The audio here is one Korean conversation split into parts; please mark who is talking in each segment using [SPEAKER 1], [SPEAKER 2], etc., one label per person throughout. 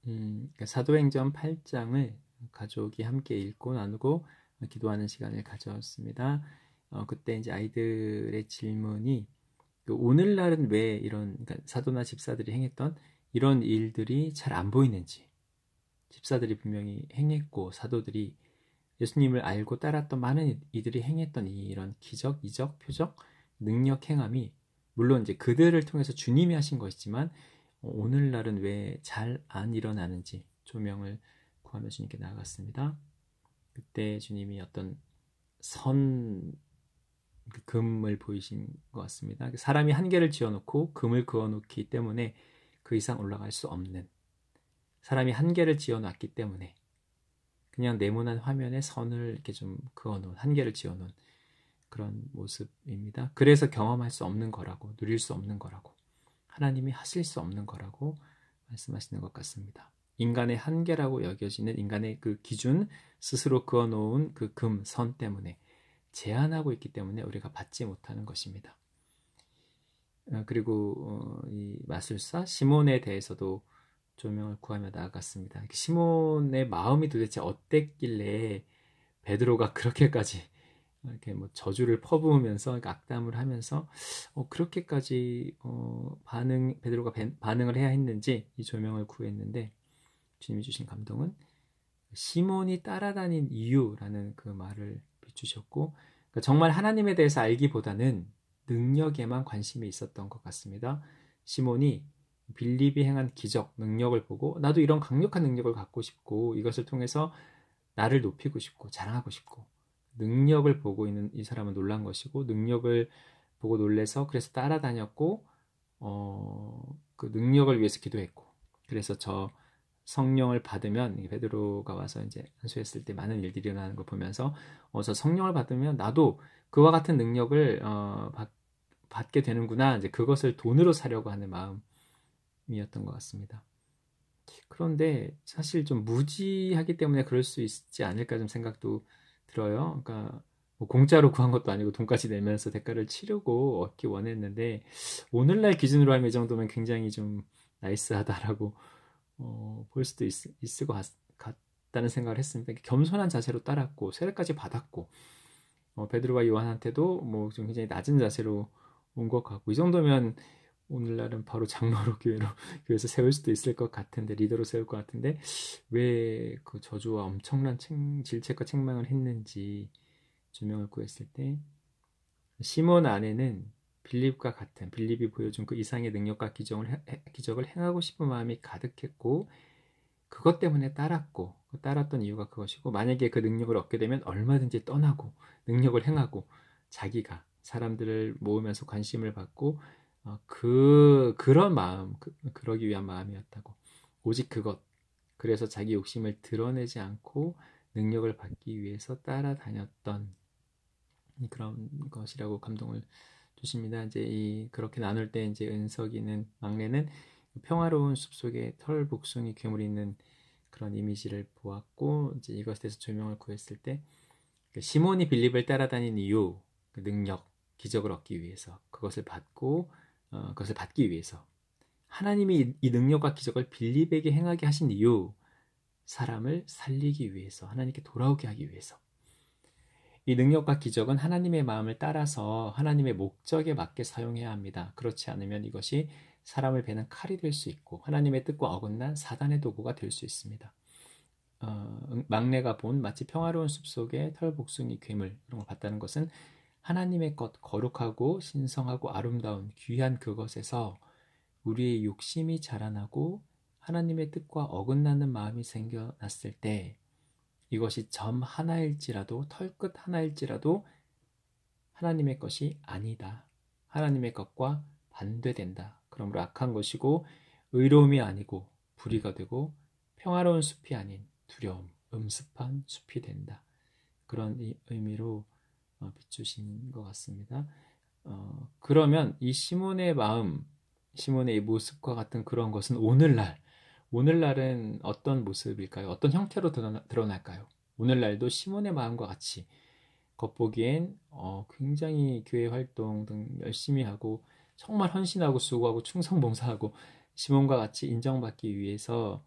[SPEAKER 1] 그러니까 사도행전 8장을 가족이 함께 읽고 나누고 기도하는 시간을 가졌습니다. 그때 이제 아이들의 질문이 오늘날은 왜 이런 그러니까 사도나 집사들이 행했던 이런 일들이 잘 안 보이는지, 집사들이 분명히 행했고 사도들이 예수님을 알고 따랐던 많은 이들이 행했던 이런 기적, 이적, 표적, 능력 행함이 물론 이제 그들을 통해서 주님이 하신 것이지만 오늘날은 왜 잘 안 일어나는지 조명을 구하며 주님께 나아갔습니다. 그때 주님이 어떤 선 금을 보이신 것 같습니다. 사람이 한 개를 지어놓고 금을 그어놓기 때문에 그 이상 올라갈 수 없는, 사람이 한 개를 지어놨기 때문에 그냥 네모난 화면에 선을 이렇게 좀 그어놓은, 한 개를 지어놓은 그런 모습입니다. 그래서 경험할 수 없는 거라고, 누릴 수 없는 거라고, 하나님이 하실 수 없는 거라고 말씀하시는 것 같습니다. 인간의 한계라고 여겨지는 인간의 그 기준, 스스로 그어놓은 그 금, 선 때문에 제한하고 있기 때문에 우리가 받지 못하는 것입니다. 그리고 이 마술사 시몬에 대해서도 조명을 구하며 나아갔습니다. 시몬의 마음이 도대체 어땠길래 베드로가 그렇게까지 이렇게 뭐 저주를 퍼부으면서 악담을 하면서 그렇게까지 베드로가 반응을 해야 했는지 이 조명을 구했는데, 주님이 주신 감동은 시몬이 따라다닌 이유라는 그 말을 비추셨고, 그러니까 정말 하나님에 대해서 알기보다는 능력에만 관심이 있었던 것 같습니다. 시몬이 빌립이 행한 기적, 능력을 보고 나도 이런 강력한 능력을 갖고 싶고 이것을 통해서 나를 높이고 싶고 자랑하고 싶고, 능력을 보고 있는 이 사람은 놀란 것이고, 능력을 보고 놀래서 그래서 따라다녔고 그 능력을 위해서 기도했고, 그래서 저 성령을 받으면, 베드로가 와서 이제 안수했을 때 많은 일들이 일어나는 걸 보면서 저 성령을 받으면 나도 그와 같은 능력을 받게 되는구나, 이제 그것을 돈으로 사려고 하는 마음이었던 것 같습니다. 그런데 사실 좀 무지하기 때문에 그럴 수 있지 않을까 좀 생각도 들어요. 그러니까 뭐 공짜로 구한 것도 아니고 돈까지 내면서 대가를 치르고 얻기 원했는데, 오늘날 기준으로 하면 이 정도면 굉장히 좀 나이스하다라고 볼 수도 있을 것 같다는 생각을 했습니다. 겸손한 자세로 따랐고 세례까지 받았고, 베드로와 요한한테도 뭐 좀 굉장히 낮은 자세로 온 것 같고, 이 정도면 오늘날은 바로 장로로 교회에서 세울 수도 있을 것 같은데, 리더로 세울 것 같은데 왜 그 저주와 엄청난 질책과 책망을 했는지 조명을 구했을 때, 시몬 안에는 빌립과 같은, 빌립이 보여준 그 이상의 능력과 기적을 행하고 싶은 마음이 가득했고, 그것 때문에 따랐던 이유가 그것이고, 만약에 그 능력을 얻게 되면 얼마든지 떠나고 능력을 행하고 자기가 사람들을 모으면서 관심을 받고 그런 마음, 그러기 위한 마음이었다고. 오직 그것, 그래서 자기 욕심을 드러내지 않고 능력을 받기 위해서 따라다녔던 그런 것이라고 감동을 주십니다. 이제 그렇게 나눌 때 이제 은석이는, 막내는 평화로운 숲속에 털복숭이 괴물이 있는 그런 이미지를 보았고, 이제 이것에 대해서 조명을 구했을 때 시몬이 빌립을 따라다닌 이유, 그 능력, 기적을 얻기 위해서, 그것을 받기 위해서, 하나님이 이 능력과 기적을 빌립에게 행하게 하신 이유, 사람을 살리기 위해서, 하나님께 돌아오게 하기 위해서. 이 능력과 기적은 하나님의 마음을 따라서 하나님의 목적에 맞게 사용해야 합니다. 그렇지 않으면 이것이 사람을 베는 칼이 될 수 있고 하나님의 뜻과 어긋난 사단의 도구가 될 수 있습니다. 막내가 본 마치 평화로운 숲속에 털복숭이 괴물 이런 걸 봤다는 것은 하나님의 것, 거룩하고 신성하고 아름다운 귀한 그것에서 우리의 욕심이 자라나고 하나님의 뜻과 어긋나는 마음이 생겨났을 때, 이것이 점 하나일지라도, 털끝 하나일지라도 하나님의 것이 아니다, 하나님의 것과 반대된다, 그러므로 악한 것이고 의로움이 아니고 불의가 되고 평화로운 숲이 아닌 두려움, 음습한 숲이 된다, 그런 의미로 비추신 것 같습니다. 그러면 이 시몬의 마음, 시몬의 이 모습과 같은 그런 것은 오늘날은 어떤 모습일까요? 어떤 형태로 드러날까요? 오늘날도 시몬의 마음과 같이 겉보기엔 굉장히 교회 활동 등 열심히 하고 정말 헌신하고 수고하고 충성봉사하고 시몬과 같이 인정받기 위해서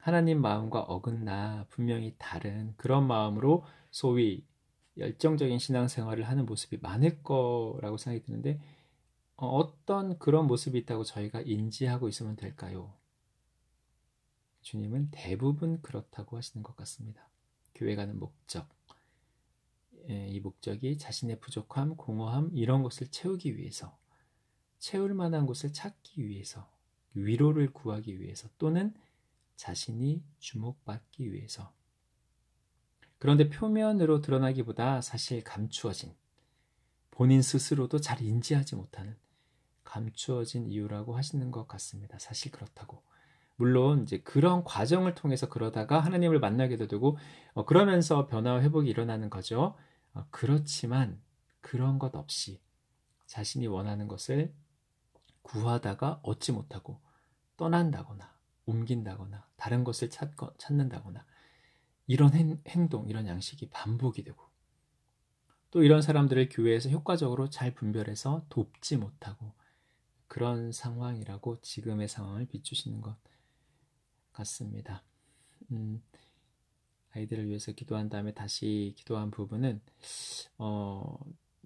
[SPEAKER 1] 하나님 마음과 어긋나 분명히 다른 그런 마음으로 소위 열정적인 신앙생활을 하는 모습이 많을 거라고 생각이 드는데 어떤 그런 모습이 있다고 저희가 인지하고 있으면 될까요? 주님은 대부분 그렇다고 하시는 것 같습니다. 교회 가는 목적, 이 목적이 자신의 부족함, 공허함 이런 것을 채우기 위해서, 채울 만한 곳을 찾기 위해서, 위로를 구하기 위해서 또는 자신이 주목받기 위해서. 그런데 표면으로 드러나기보다 사실 감추어진, 본인 스스로도 잘 인지하지 못하는 감추어진 이유라고 하시는 것 같습니다. 사실 그렇다고. 물론 이제 그런 과정을 통해서 그러다가 하나님을 만나게 되고 그러면서 변화와 회복이 일어나는 거죠. 그렇지만 그런 것 없이 자신이 원하는 것을 구하다가 얻지 못하고 떠난다거나 옮긴다거나 다른 것을 찾는다거나 이런 행동, 이런 양식이 반복이 되고 또 이런 사람들을 교회에서 효과적으로 잘 분별해서 돕지 못하고 그런 상황이라고 지금의 상황을 비추시는 것 같습니다. 아이들을 위해서 기도한 다음에 다시 기도한 부분은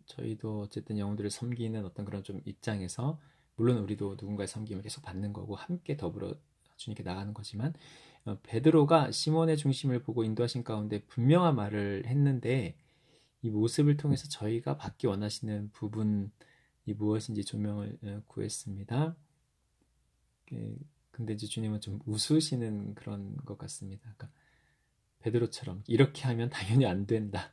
[SPEAKER 1] 저희도 어쨌든 영혼들을 섬기는 어떤 그런 좀 입장에서 물론 우리도 누군가의 섬김을 계속 받는 거고 함께 더불어 주님께 나가는 거지만 베드로가 시몬의 중심을 보고 인도하신 가운데 분명한 말을 했는데 이 모습을 통해서 저희가 받기 원하시는 부분이 무엇인지 조명을 구했습니다. 근데 이제 주님은 좀 웃으시는 그런 것 같습니다. 그러니까 베드로처럼 이렇게 하면 당연히 안 된다.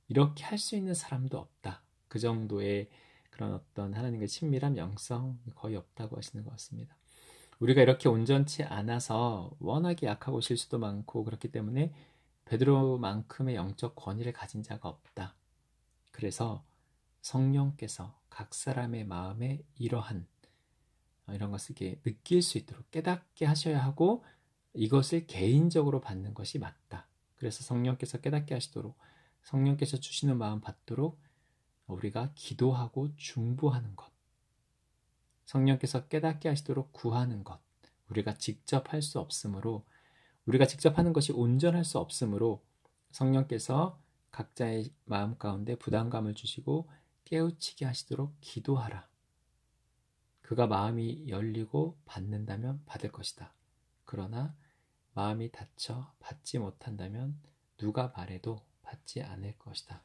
[SPEAKER 1] 이렇게 할 수 있는 사람도 없다. 그 정도의 그런 어떤 하나님과의 친밀한 영성 거의 없다고 하시는 것 같습니다. 우리가 이렇게 온전치 않아서 워낙에 약하고 실수도 많고 그렇기 때문에 베드로만큼의 영적 권위를 가진 자가 없다. 그래서 성령께서 각 사람의 마음에 이러한 이런 것을 이렇게 느낄 수 있도록 깨닫게 하셔야 하고 이것을 개인적으로 받는 것이 맞다. 그래서 성령께서 깨닫게 하시도록 성령께서 주시는 마음 받도록 우리가 기도하고 중보하는 것, 성령께서 깨닫게 하시도록 구하는 것, 우리가 직접 할 수 없으므로 우리가 직접 하는 것이 온전할 수 없으므로 성령께서 각자의 마음 가운데 부담감을 주시고 깨우치게 하시도록 기도하라. 그가 마음이 열리고 받는다면 받을 것이다. 그러나 마음이 닫혀 받지 못한다면 누가 말해도 받지 않을 것이다.